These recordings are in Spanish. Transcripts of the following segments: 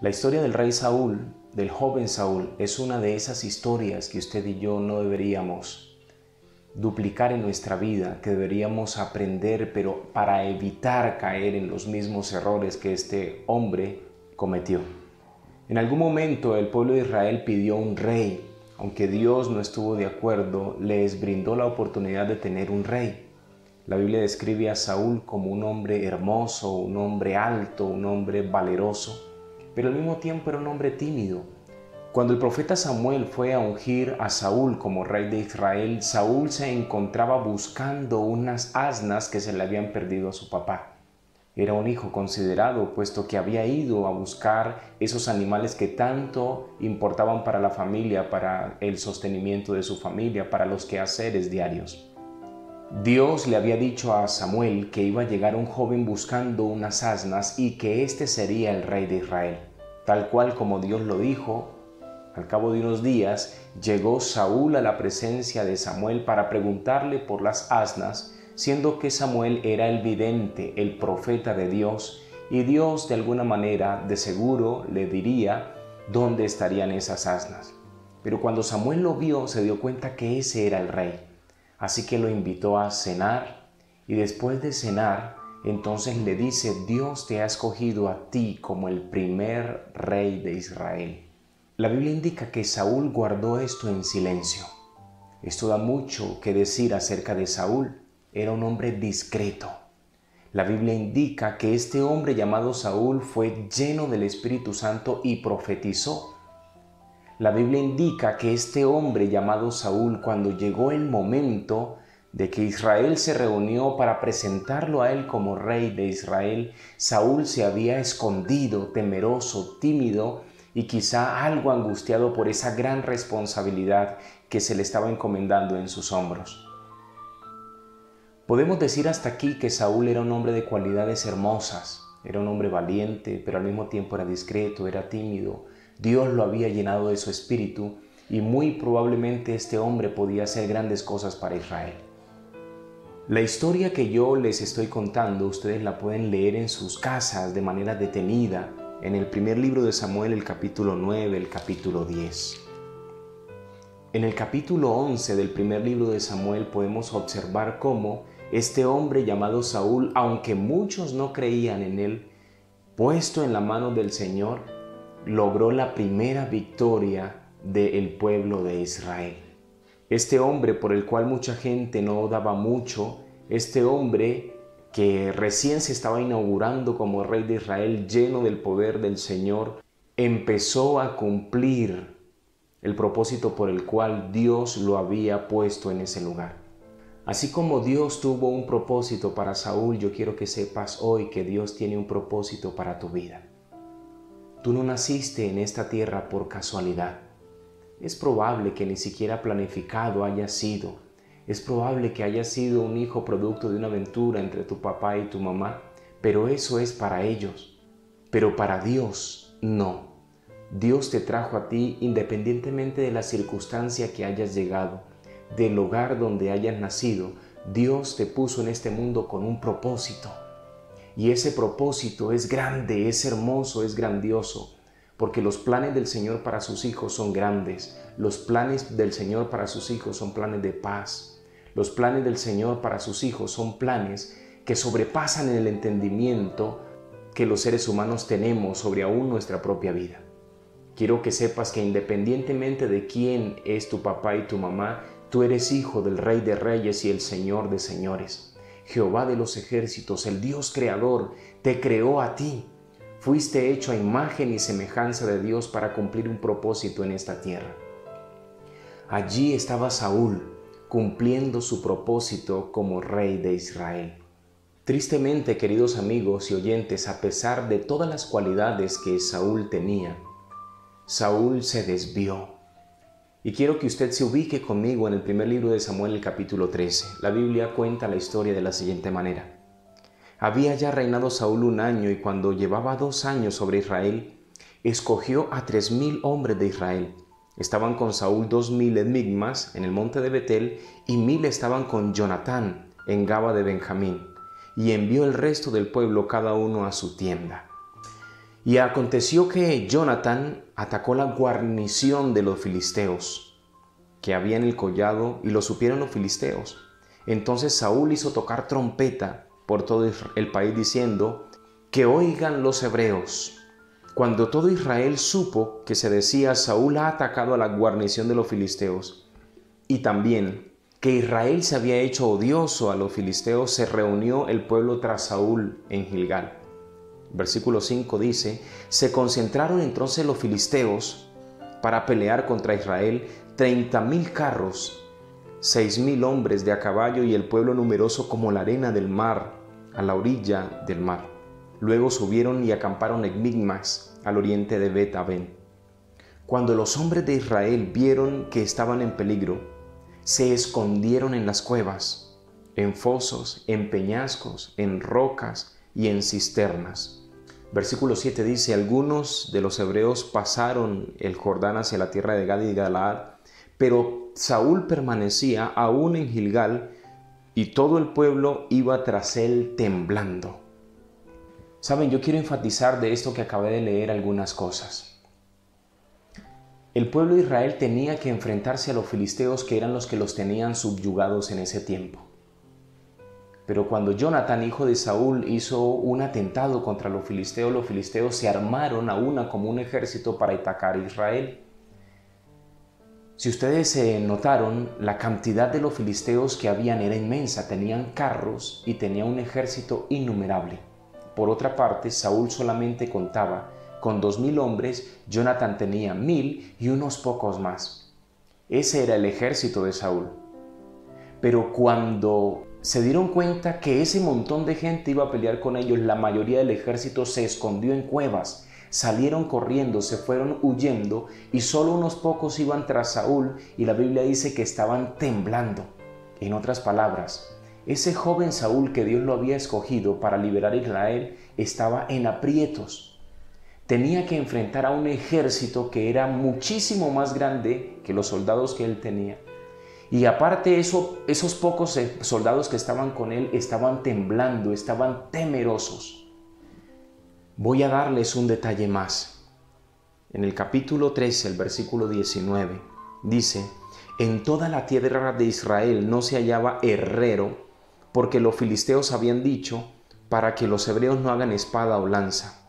La historia del rey Saúl, del joven Saúl, es una de esas historias que usted y yo no deberíamos duplicar en nuestra vida, que deberíamos aprender, pero para evitar caer en los mismos errores que este hombre cometió. En algún momento el pueblo de Israel pidió un rey. Aunque Dios no estuvo de acuerdo, les brindó la oportunidad de tener un rey. La Biblia describe a Saúl como un hombre hermoso, un hombre alto, un hombre valeroso, pero al mismo tiempo era un hombre tímido. Cuando el profeta Samuel fue a ungir a Saúl como rey de Israel, Saúl se encontraba buscando unas asnas que se le habían perdido a su papá. Era un hijo considerado, puesto que había ido a buscar esos animales que tanto importaban para la familia, para el sostenimiento de su familia, para los quehaceres diarios. Dios le había dicho a Samuel que iba a llegar un joven buscando unas asnas y que éste sería el rey de Israel. Tal cual como Dios lo dijo, al cabo de unos días llegó Saúl a la presencia de Samuel para preguntarle por las asnas, siendo que Samuel era el vidente, el profeta de Dios, y Dios de alguna manera de seguro le diría dónde estarían esas asnas. Pero cuando Samuel lo vio, se dio cuenta que ese era el rey. Así que lo invitó a cenar, y después de cenar, entonces le dice: Dios te ha escogido a ti como el primer rey de Israel. La Biblia indica que Saúl guardó esto en silencio. Esto da mucho que decir acerca de Saúl. Era un hombre discreto. La Biblia indica que este hombre llamado Saúl fue lleno del Espíritu Santo y profetizó. La Biblia indica que este hombre llamado Saúl, cuando llegó el momento de que Israel se reunió para presentarlo a él como rey de Israel, Saúl se había escondido, temeroso, tímido y quizá algo angustiado por esa gran responsabilidad que se le estaba encomendando en sus hombros. Podemos decir hasta aquí que Saúl era un hombre de cualidades hermosas, era un hombre valiente, pero al mismo tiempo era discreto, era tímido. Dios lo había llenado de su espíritu y muy probablemente este hombre podía hacer grandes cosas para Israel. La historia que yo les estoy contando, ustedes la pueden leer en sus casas de manera detenida, en el primer libro de Samuel, el capítulo 9, el capítulo 10. En el capítulo 11 del primer libro de Samuel podemos observar cómo este hombre llamado Saúl, aunque muchos no creían en él, puesto en la mano del Señor, logró la primera victoria del pueblo de Israel. Este hombre por el cual mucha gente no daba mucho, este hombre que recién se estaba inaugurando como rey de Israel, lleno del poder del Señor, empezó a cumplir el propósito por el cual Dios lo había puesto en ese lugar. Así como Dios tuvo un propósito para Saúl, yo quiero que sepas hoy que Dios tiene un propósito para tu vida. Tú no naciste en esta tierra por casualidad. Es probable que ni siquiera planificado haya sido. Es probable que haya sido un hijo producto de una aventura entre tu papá y tu mamá, pero eso es para ellos. Pero para Dios, no. Dios te trajo a ti independientemente de la circunstancia que hayas llegado, del hogar donde hayas nacido. Dios te puso en este mundo con un propósito. Y ese propósito es grande, es hermoso, es grandioso, porque los planes del Señor para sus hijos son grandes. Los planes del Señor para sus hijos son planes de paz. Los planes del Señor para sus hijos son planes que sobrepasan el entendimiento que los seres humanos tenemos sobre aún nuestra propia vida. Quiero que sepas que independientemente de quién es tu papá y tu mamá, tú eres hijo del Rey de Reyes y el Señor de Señores. Jehová de los ejércitos, el Dios creador, te creó a ti. Fuiste hecho a imagen y semejanza de Dios para cumplir un propósito en esta tierra. Allí estaba Saúl, cumpliendo su propósito como rey de Israel. Tristemente, queridos amigos y oyentes, a pesar de todas las cualidades que Saúl tenía, Saúl se desvió. Y quiero que usted se ubique conmigo en el primer libro de Samuel, el capítulo 13. La Biblia cuenta la historia de la siguiente manera. Había ya reinado Saúl 1 año y cuando llevaba 2 años sobre Israel, escogió a 3,000 hombres de Israel. Estaban con Saúl 2,000 en Migmas, en el monte de Betel, y 1,000 estaban con Jonatán, en Gaba de Benjamín. Y envió el resto del pueblo cada uno a su tienda. Y aconteció que Jonatán atacó la guarnición de los filisteos que había en el collado, y lo supieron los filisteos. Entonces Saúl hizo tocar trompeta por todo el país diciendo: que oigan los hebreos. Cuando todo Israel supo que se decía: Saúl ha atacado a la guarnición de los filisteos, y también que Israel se había hecho odioso a los filisteos, se reunió el pueblo tras Saúl en Gilgal. Versículo 5 dice: se concentraron entonces los filisteos para pelear contra Israel, 30,000 carros, 6,000 hombres de a caballo, y el pueblo numeroso como la arena del mar, a la orilla del mar. Luego subieron y acamparon en Micmas, al oriente de Bet-aven. Cuando los hombres de Israel vieron que estaban en peligro, se escondieron en las cuevas, en fosos, en peñascos, en rocas y en cisternas. Versículo 7 dice: algunos de los hebreos pasaron el Jordán hacia la tierra de Gad y Galaad, pero Saúl permanecía aún en Gilgal, y todo el pueblo iba tras él temblando. Saben, yo quiero enfatizar de esto que acabé de leer algunas cosas. El pueblo de Israel tenía que enfrentarse a los filisteos, que eran los que los tenían subyugados en ese tiempo. Pero cuando Jonatán, hijo de Saúl, hizo un atentado contra los filisteos se armaron a una como un ejército para atacar a Israel. Si ustedes notaron, la cantidad de los filisteos que habían era inmensa, tenían carros y tenía un ejército innumerable. Por otra parte, Saúl solamente contaba con 2,000 hombres, Jonatán tenía 1,000 y unos pocos más. Ese era el ejército de Saúl. Pero cuando se dieron cuenta que ese montón de gente iba a pelear con ellos, la mayoría del ejército se escondió en cuevas, salieron corriendo, se fueron huyendo, y solo unos pocos iban tras Saúl, y la Biblia dice que estaban temblando. En otras palabras, ese joven Saúl que Dios lo había escogido para liberar a Israel estaba en aprietos. Tenía que enfrentar a un ejército que era muchísimo más grande que los soldados que él tenía. Y aparte esos pocos soldados que estaban con él estaban temblando, estaban temerosos. Voy a darles un detalle más. En el capítulo 13, el versículo 19, dice: en toda la tierra de Israel no se hallaba herrero, porque los filisteos habían dicho: para que los hebreos no hagan espada o lanza.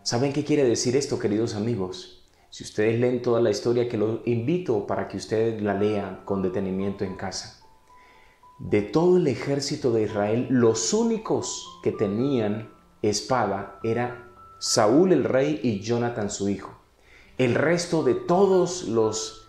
¿Saben qué quiere decir esto, queridos amigos? Si ustedes leen toda la historia, que los invito para que ustedes la lean con detenimiento en casa. De todo el ejército de Israel, los únicos que tenían espada era Saúl el rey y Jonatán su hijo. El resto de todos los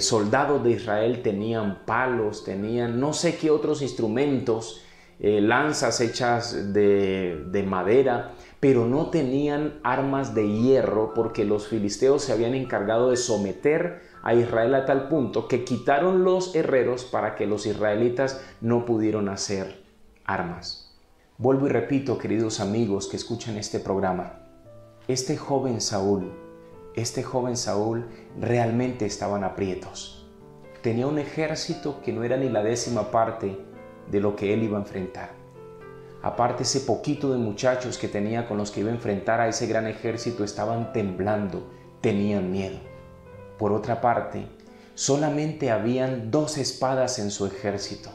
soldados de Israel tenían palos, tenían no sé qué otros instrumentos, lanzas hechas de madera, pero no tenían armas de hierro, porque los filisteos se habían encargado de someter a Israel a tal punto que quitaron los herreros para que los israelitas no pudieran hacer armas. Vuelvo y repito, queridos amigos que escuchan este programa, este joven Saúl realmente estaba en aprietos. Tenía un ejército que no era ni la 10ª parte de lo que él iba a enfrentar. Aparte, ese poquito de muchachos que tenía con los que iba a enfrentar a ese gran ejército estaban temblando, tenían miedo. Por otra parte, solamente habían 2 espadas en su ejército.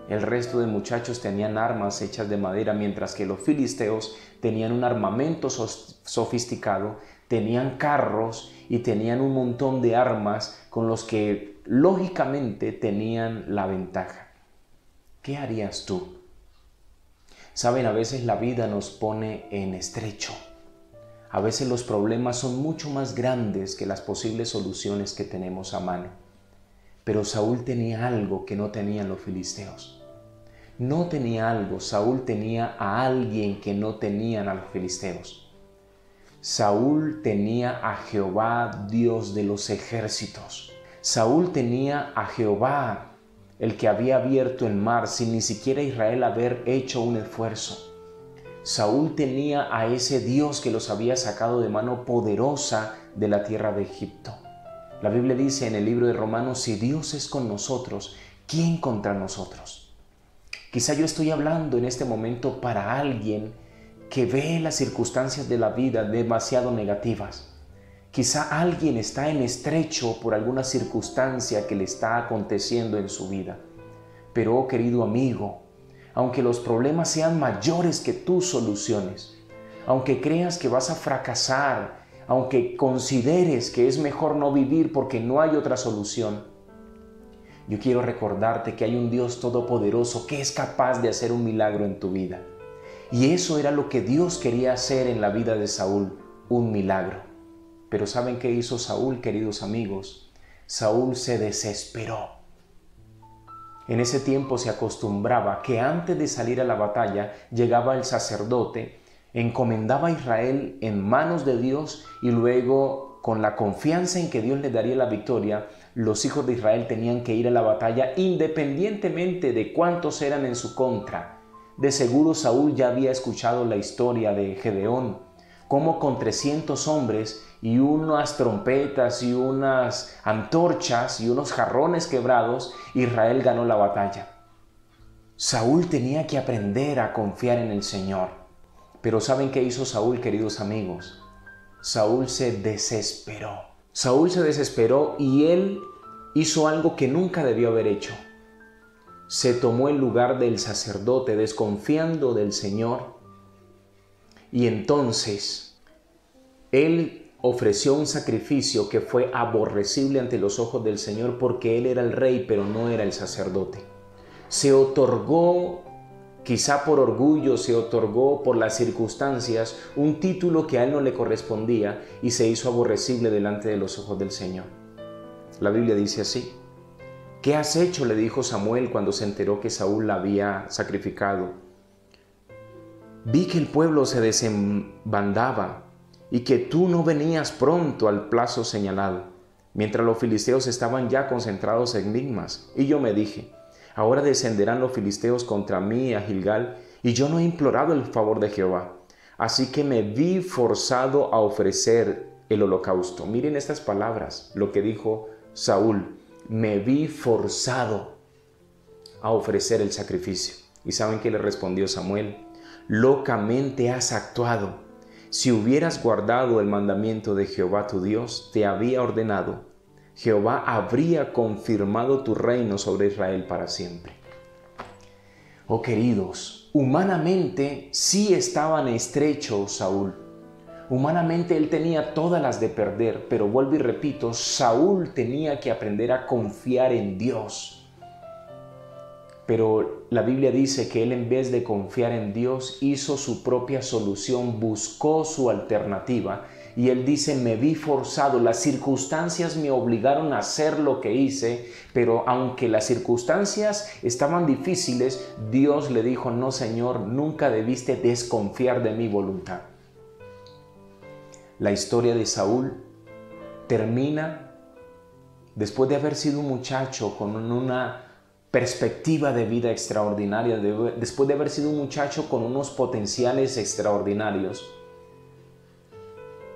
El resto de muchachos tenían armas hechas de madera, mientras que los filisteos tenían un armamento sofisticado, tenían carros y tenían un montón de armas con los que lógicamente tenían la ventaja. ¿Qué harías tú? Saben, a veces la vida nos pone en estrecho. A veces los problemas son mucho más grandes que las posibles soluciones que tenemos a mano. Pero Saúl tenía algo que no tenían los filisteos. No tenía algo, Saúl tenía a alguien que no tenían a los filisteos. Saúl tenía a Jehová, Dios de los ejércitos. Saúl tenía a Jehová, el que había abierto el mar sin ni siquiera Israel haber hecho un esfuerzo. Saúl tenía a ese Dios que los había sacado de mano poderosa de la tierra de Egipto. La Biblia dice en el libro de Romanos: si Dios es con nosotros, ¿quién contra nosotros? Quizá yo estoy hablando en este momento para alguien que ve las circunstancias de la vida demasiado negativas. Quizá alguien está en estrecho por alguna circunstancia que le está aconteciendo en su vida. Pero, oh querido amigo, aunque los problemas sean mayores que tus soluciones, aunque creas que vas a fracasar, aunque consideres que es mejor no vivir porque no hay otra solución, yo quiero recordarte que hay un Dios todopoderoso que es capaz de hacer un milagro en tu vida. Y eso era lo que Dios quería hacer en la vida de Saúl, un milagro. Pero ¿saben qué hizo Saúl, queridos amigos? Saúl se desesperó. En ese tiempo se acostumbraba que antes de salir a la batalla llegaba el sacerdote, encomendaba a Israel en manos de Dios y luego, con la confianza en que Dios le daría la victoria, los hijos de Israel tenían que ir a la batalla independientemente de cuántos eran en su contra. De seguro Saúl ya había escuchado la historia de Gedeón, cómo con 300 hombres y unas trompetas y unas antorchas y unos jarrones quebrados, Israel ganó la batalla. Saúl tenía que aprender a confiar en el Señor. Pero ¿saben qué hizo Saúl, queridos amigos? Saúl se desesperó. Saúl se desesperó y él hizo algo que nunca debió haber hecho. Se tomó el lugar del sacerdote desconfiando del Señor y entonces él ofreció un sacrificio que fue aborrecible ante los ojos del Señor porque él era el rey pero no era el sacerdote. Se otorgó, quizá por orgullo, se otorgó por las circunstancias un título que a él no le correspondía y se hizo aborrecible delante de los ojos del Señor. La Biblia dice así: ¿qué has hecho?, le dijo Samuel cuando se enteró que Saúl la había sacrificado. Vi que el pueblo se desbandaba y que tú no venías pronto al plazo señalado, mientras los filisteos estaban ya concentrados en Micmas. Y yo me dije: ahora descenderán los filisteos contra mí a Gilgal, y yo no he implorado el favor de Jehová. Así que me vi forzado a ofrecer el holocausto. Miren estas palabras, lo que dijo Saúl: me vi forzado a ofrecer el sacrificio. ¿Y saben qué le respondió Samuel? Locamente has actuado. Si hubieras guardado el mandamiento de Jehová tu Dios, te había ordenado, Jehová habría confirmado tu reino sobre Israel para siempre. Oh queridos, humanamente sí estaba en estrecho Saúl. Humanamente él tenía todas las de perder, pero vuelvo y repito, Saúl tenía que aprender a confiar en Dios. Pero la Biblia dice que él, en vez de confiar en Dios, hizo su propia solución, buscó su alternativa. Y él dice: me vi forzado, las circunstancias me obligaron a hacer lo que hice, pero aunque las circunstancias estaban difíciles, Dios le dijo: no, Señor, nunca debiste desconfiar de mi voluntad. La historia de Saúl termina después de haber sido un muchacho con una perspectiva de vida extraordinaria, después de haber sido un muchacho con unos potenciales extraordinarios.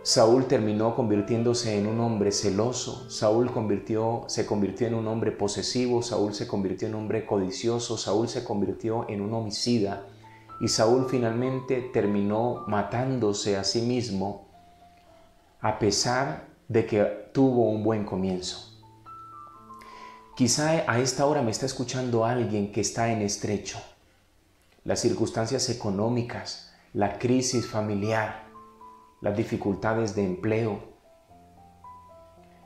Saúl terminó convirtiéndose en un hombre celoso. Saúl se convirtió en un hombre posesivo. Saúl se convirtió en un hombre codicioso. Saúl se convirtió en un homicida. Y Saúl finalmente terminó matándose a sí mismo, a pesar de que tuvo un buen comienzo. Quizá a esta hora me está escuchando alguien que está en estrecho. Las circunstancias económicas, la crisis familiar, las dificultades de empleo.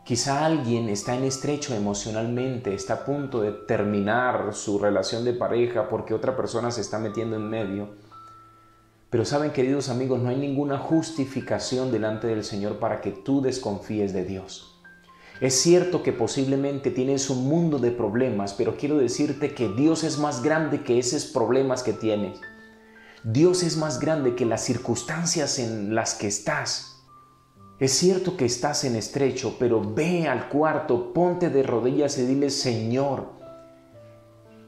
Quizá alguien está en estrecho emocionalmente, está a punto de terminar su relación de pareja porque otra persona se está metiendo en medio. Pero saben, queridos amigos, no hay ninguna justificación delante del Señor para que tú desconfíes de Dios. Es cierto que posiblemente tienes un mundo de problemas, pero quiero decirte que Dios es más grande que esos problemas que tienes. Dios es más grande que las circunstancias en las que estás. Es cierto que estás en estrecho, pero ve al cuarto, ponte de rodillas y dile: Señor,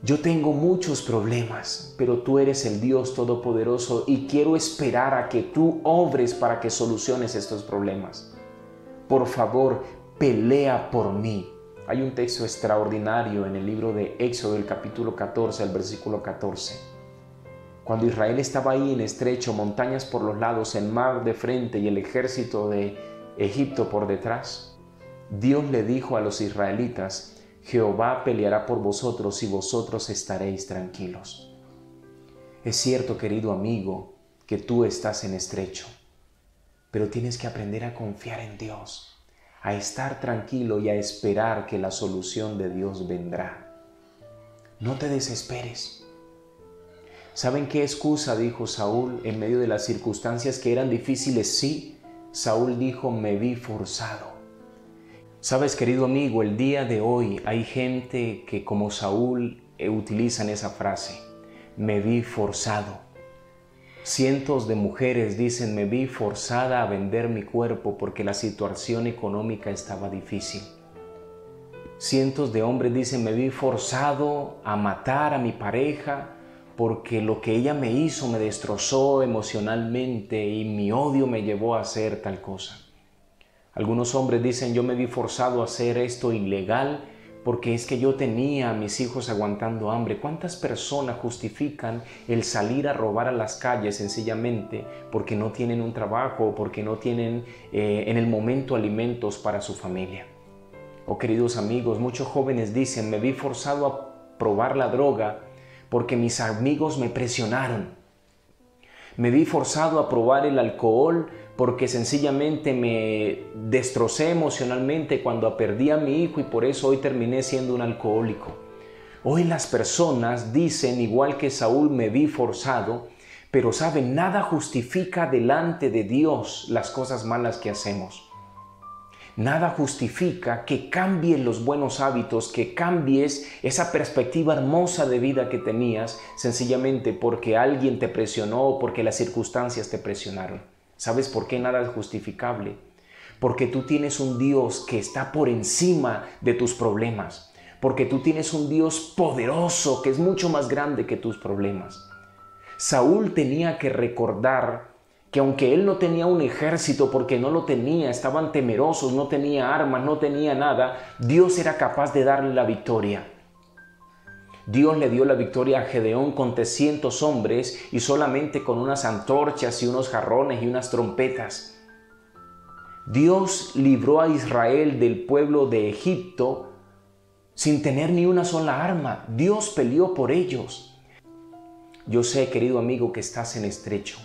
yo tengo muchos problemas, pero tú eres el Dios Todopoderoso y quiero esperar a que tú obres para que soluciones estos problemas. Por favor, pelea por mí. Hay un texto extraordinario en el libro de Éxodo, el capítulo 14, el versículo 14. Cuando Israel estaba ahí en estrecho, montañas por los lados, el mar de frente y el ejército de Egipto por detrás, Dios le dijo a los israelitas: Jehová peleará por vosotros y vosotros estaréis tranquilos. Es cierto, querido amigo, que tú estás en estrecho, pero tienes que aprender a confiar en Dios, a estar tranquilo y a esperar que la solución de Dios vendrá. No te desesperes. ¿Saben qué excusa dijo Saúl en medio de las circunstancias que eran difíciles? Sí, Saúl dijo: me vi forzado. Sabes, querido amigo, el día de hoy hay gente que como Saúl utilizan esa frase: me vi forzado. Cientos de mujeres dicen: me vi forzada a vender mi cuerpo porque la situación económica estaba difícil. Cientos de hombres dicen: me vi forzado a matar a mi pareja porque lo que ella me hizo me destrozó emocionalmente y mi odio me llevó a hacer tal cosa. Algunos hombres dicen: yo me vi forzado a hacer esto ilegal porque es que yo tenía a mis hijos aguantando hambre. ¿Cuántas personas justifican el salir a robar a las calles sencillamente porque no tienen un trabajo o porque no tienen en el momento alimentos para su familia? Oh, queridos amigos, muchos jóvenes dicen: me vi forzado a probar la droga porque mis amigos me presionaron. Me vi forzado a probar el alcohol porque sencillamente me destrocé emocionalmente cuando perdí a mi hijo y por eso hoy terminé siendo un alcohólico. Hoy las personas dicen, igual que Saúl: me vi forzado, pero saben, nada justifica delante de Dios las cosas malas que hacemos. Nada justifica que cambies los buenos hábitos, que cambies esa perspectiva hermosa de vida que tenías sencillamente porque alguien te presionó o porque las circunstancias te presionaron. ¿Sabes por qué nada es justificable? Porque tú tienes un Dios que está por encima de tus problemas. Porque tú tienes un Dios poderoso que es mucho más grande que tus problemas. Saúl tenía que recordar que aunque él no tenía un ejército, porque no lo tenía, estaban temerosos, no tenía armas, no tenía nada, Dios era capaz de darle la victoria. Dios le dio la victoria a Gedeón con 300 hombres y solamente con unas antorchas y unos jarrones y unas trompetas. Dios libró a Israel del pueblo de Egipto sin tener ni una sola arma. Dios peleó por ellos. Yo sé, querido amigo, que estás en estrecho.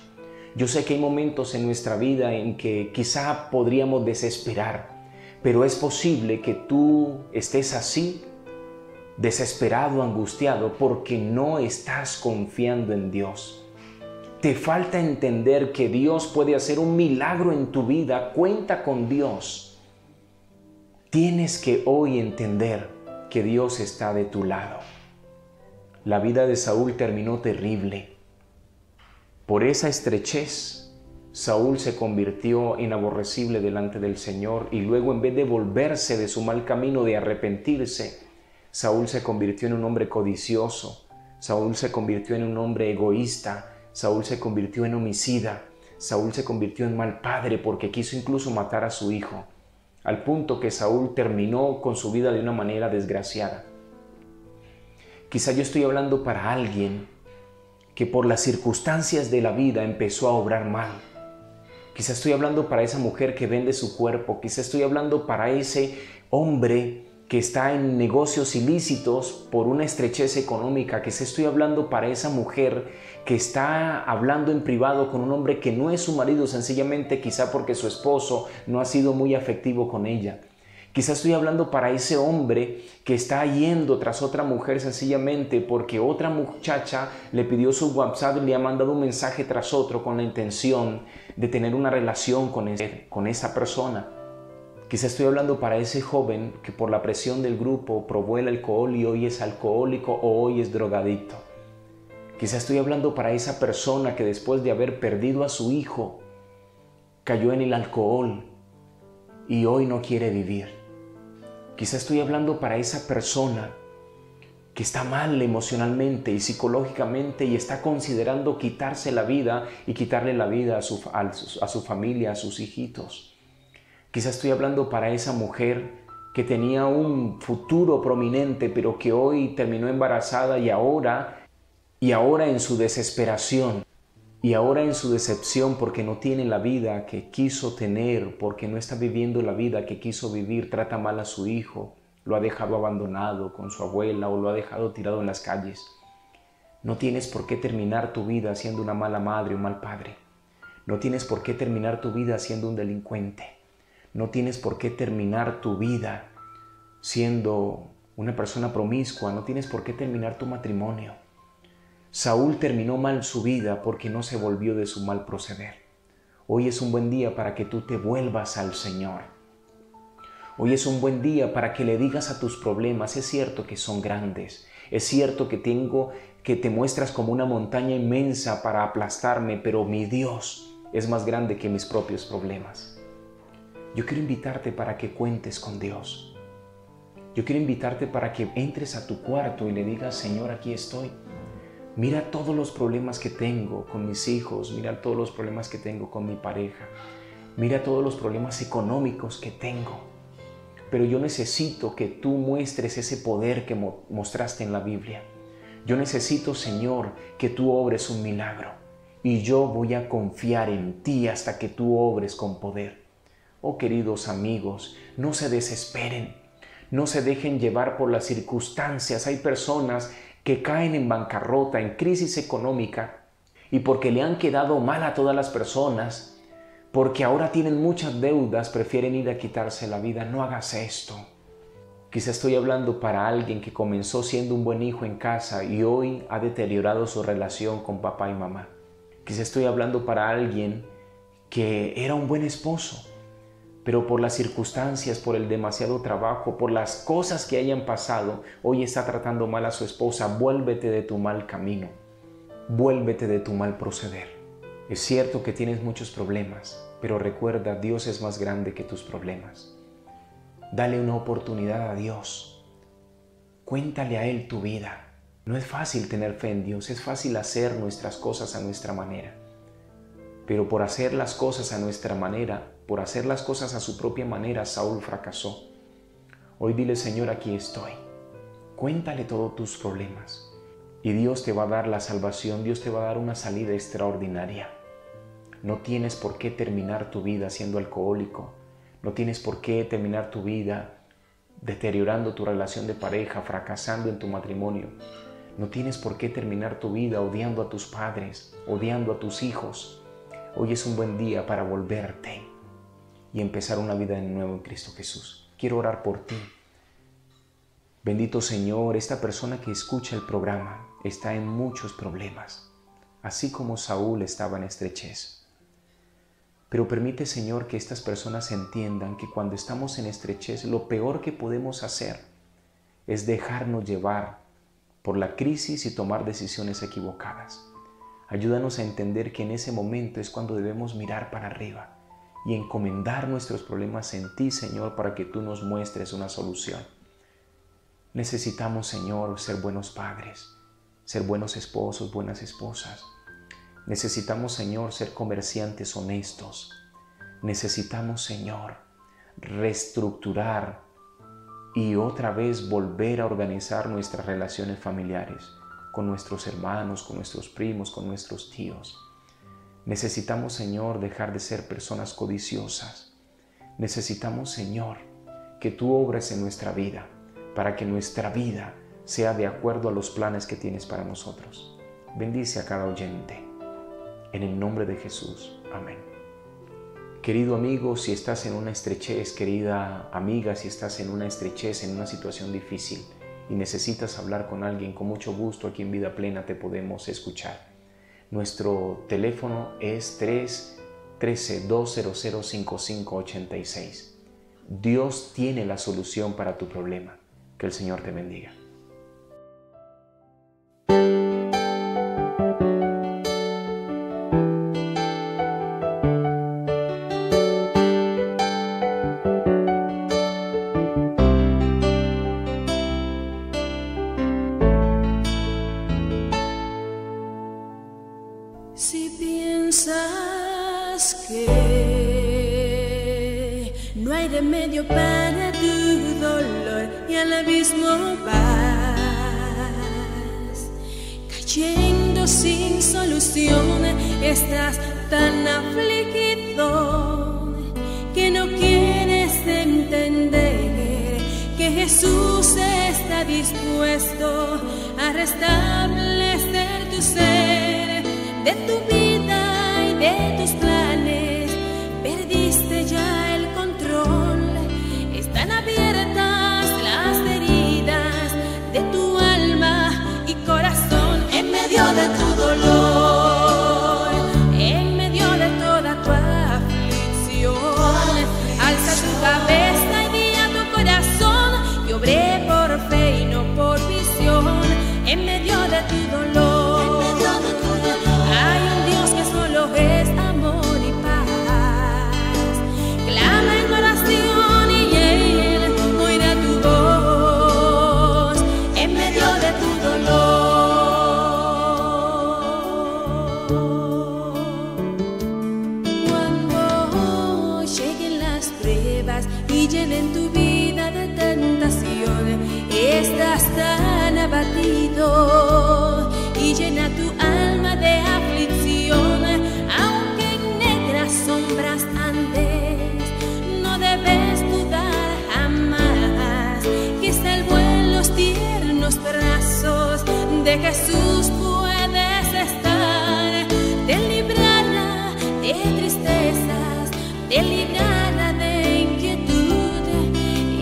Yo sé que hay momentos en nuestra vida en que quizá podríamos desesperar, pero es posible que tú estés así, desesperado, angustiado, porque no estás confiando en Dios. Te falta entender que Dios puede hacer un milagro en tu vida. Cuenta con Dios. Tienes que hoy entender que Dios está de tu lado. La vida de Saúl terminó terrible. Por esa estrechez, Saúl se convirtió en aborrecible delante del Señor y luego, en vez de volverse de su mal camino, de arrepentirse, Saúl se convirtió en un hombre codicioso, Saúl se convirtió en un hombre egoísta, Saúl se convirtió en homicida, Saúl se convirtió en mal padre porque quiso incluso matar a su hijo, al punto que Saúl terminó con su vida de una manera desgraciada. Quizá yo estoy hablando para alguien que por las circunstancias de la vida empezó a obrar mal. Quizá estoy hablando para esa mujer que vende su cuerpo, quizá estoy hablando para ese hombre que está en negocios ilícitos por una estrechez económica, quizá estoy hablando para esa mujer que está hablando en privado con un hombre que no es su marido, sencillamente quizá porque su esposo no ha sido muy afectivo con ella. Quizás estoy hablando para ese hombre que está yendo tras otra mujer sencillamente porque otra muchacha le pidió su WhatsApp y le ha mandado un mensaje tras otro con la intención de tener una relación con esa persona. Quizás estoy hablando para ese joven que por la presión del grupo probó el alcohol y hoy es alcohólico o hoy es drogadicto. Quizás estoy hablando para esa persona que después de haber perdido a su hijo cayó en el alcohol y hoy no quiere vivir. Quizás estoy hablando para esa persona que está mal emocionalmente y psicológicamente y está considerando quitarse la vida y quitarle la vida a su familia, a sus hijitos. Quizás estoy hablando para esa mujer que tenía un futuro prominente pero que hoy terminó embarazada y ahora Y ahora en su desesperación, y ahora en su decepción porque no tiene la vida que quiso tener, porque no está viviendo la vida que quiso vivir, trata mal a su hijo, lo ha dejado abandonado con su abuela o lo ha dejado tirado en las calles. No tienes por qué terminar tu vida siendo una mala madre o mal padre. No tienes por qué terminar tu vida siendo un delincuente. No tienes por qué terminar tu vida siendo una persona promiscua. No tienes por qué terminar tu matrimonio. Saúl terminó mal su vida porque no se volvió de su mal proceder. Hoy es un buen día para que tú te vuelvas al Señor. Hoy es un buen día para que le digas a tus problemas, es cierto que son grandes, es cierto que te muestras como una montaña inmensa para aplastarme, pero mi Dios es más grande que mis propios problemas. Yo quiero invitarte para que cuentes con Dios. Yo quiero invitarte para que entres a tu cuarto y le digas, Señor, aquí estoy. Mira todos los problemas que tengo con mis hijos, mira todos los problemas que tengo con mi pareja, mira todos los problemas económicos que tengo. Pero yo necesito que tú muestres ese poder que mostraste en la Biblia. Yo necesito, Señor, que tú obres un milagro. Y yo voy a confiar en ti hasta que tú obres con poder. Oh, queridos amigos, no se desesperen. No se dejen llevar por las circunstancias. Hay personas que caen en bancarrota, en crisis económica, y porque le han quedado mal a todas las personas, porque ahora tienen muchas deudas, prefieren ir a quitarse la vida. No hagas esto. Quizá estoy hablando para alguien que comenzó siendo un buen hijo en casa y hoy ha deteriorado su relación con papá y mamá. Quizá estoy hablando para alguien que era un buen esposo, pero por las circunstancias, por el demasiado trabajo, por las cosas que hayan pasado, hoy está tratando mal a su esposa. Vuélvete de tu mal camino, vuélvete de tu mal proceder. Es cierto que tienes muchos problemas, pero recuerda, Dios es más grande que tus problemas. Dale una oportunidad a Dios. Cuéntale a Él tu vida. No es fácil tener fe en Dios, es fácil hacer nuestras cosas a nuestra manera. Pero por hacer las cosas a nuestra manera, por hacer las cosas a su propia manera, Saúl fracasó. Hoy dile, Señor, aquí estoy. Cuéntale todos tus problemas. Y Dios te va a dar la salvación, Dios te va a dar una salida extraordinaria. No tienes por qué terminar tu vida siendo alcohólico. No tienes por qué terminar tu vida deteriorando tu relación de pareja, fracasando en tu matrimonio. No tienes por qué terminar tu vida odiando a tus padres, odiando a tus hijos. Hoy es un buen día para volverte y empezar una vida de nuevo en Cristo Jesús. Quiero orar por ti. Bendito Señor, esta persona que escucha el programa está en muchos problemas, así como Saúl estaba en estrechez. Pero permite, Señor, que estas personas entiendan que cuando estamos en estrechez, lo peor que podemos hacer es dejarnos llevar por la crisis y tomar decisiones equivocadas. Ayúdanos a entender que en ese momento es cuando debemos mirar para arriba y encomendar nuestros problemas en ti, Señor, para que tú nos muestres una solución. Necesitamos, Señor, ser buenos padres, ser buenos esposos, buenas esposas. Necesitamos, Señor, ser comerciantes honestos. Necesitamos, Señor, reestructurar y otra vez volver a organizar nuestras relaciones familiares con nuestros hermanos, con nuestros primos, con nuestros tíos. Necesitamos, Señor, dejar de ser personas codiciosas. Necesitamos, Señor, que tú obres en nuestra vida para que nuestra vida sea de acuerdo a los planes que tienes para nosotros. Bendice a cada oyente. En el nombre de Jesús. Amén. Querido amigo, si estás en una estrechez, querida amiga, si estás en una estrechez, en una situación difícil y necesitas hablar con alguien, con mucho gusto aquí en Vida Plena te podemos escuchar. Nuestro teléfono es 313-200-5586. Dios tiene la solución para tu problema. Que el Señor te bendiga. Si piensas que no hay remedio para tu dolor y al abismo vas yendo sin solución, estás tan afligido que no quieres entender que Jesús está dispuesto a restablecer tu ser, de tu vida y de tus planes. Perdiste ya el control, están abiertas las heridas de tu alma y corazón. En medio de tu dolor, en medio de toda tu aflicción, alza tu cabeza y di a tu corazón que obré por fe y no por visión. En medio de tu dolor, hay un Dios que solo es amor y paz. Clama en oración y Él oirá tu voz en medio de tu dolor. Cuando lleguen las pruebas y llenen tu vida de tentación, estás tan abatido y llena tu alma de aflicción. Aunque en negras sombras andes, no debes dudar jamás que salvo en los tiernos brazos de Jesús puedes estar. Te librará de tristezas, te librará de inquietud,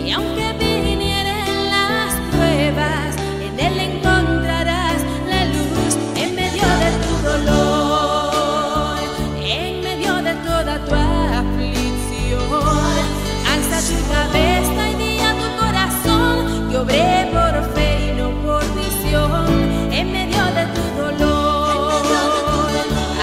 y aunque vinieren las pruebas, en Él encontrarás la luz. En medio de tu dolor, en medio de toda tu aflicción, alza tu cabeza y di a tu corazón que obré por fe y no por visión. En medio de tu dolor,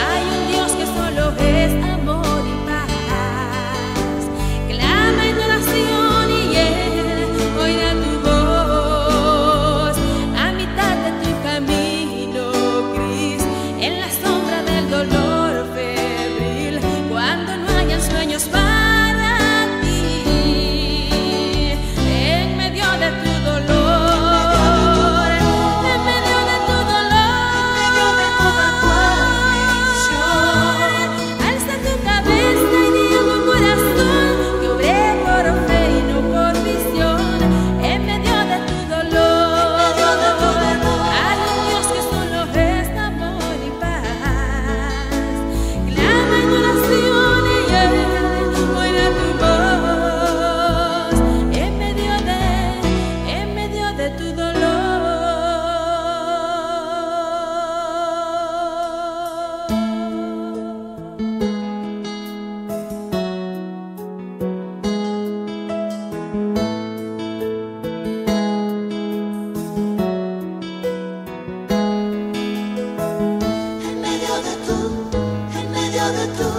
hay un Dios que solo es amor y paz. Clama en oración y Él oirá tu voz. A mitad de tu camino gris, en la sombra del dolor febril, cuando no hayan sueños para ti, en medio de tu dolor, en medio de tu dolor, alza tu cabeza y di a tu corazón que obré por fe y no por visión. En medio de tu dolor, hay un Dios que solo es amor y paz. Clama en oración y Él oirá tu voz en medio de tu dolor. En medio de tu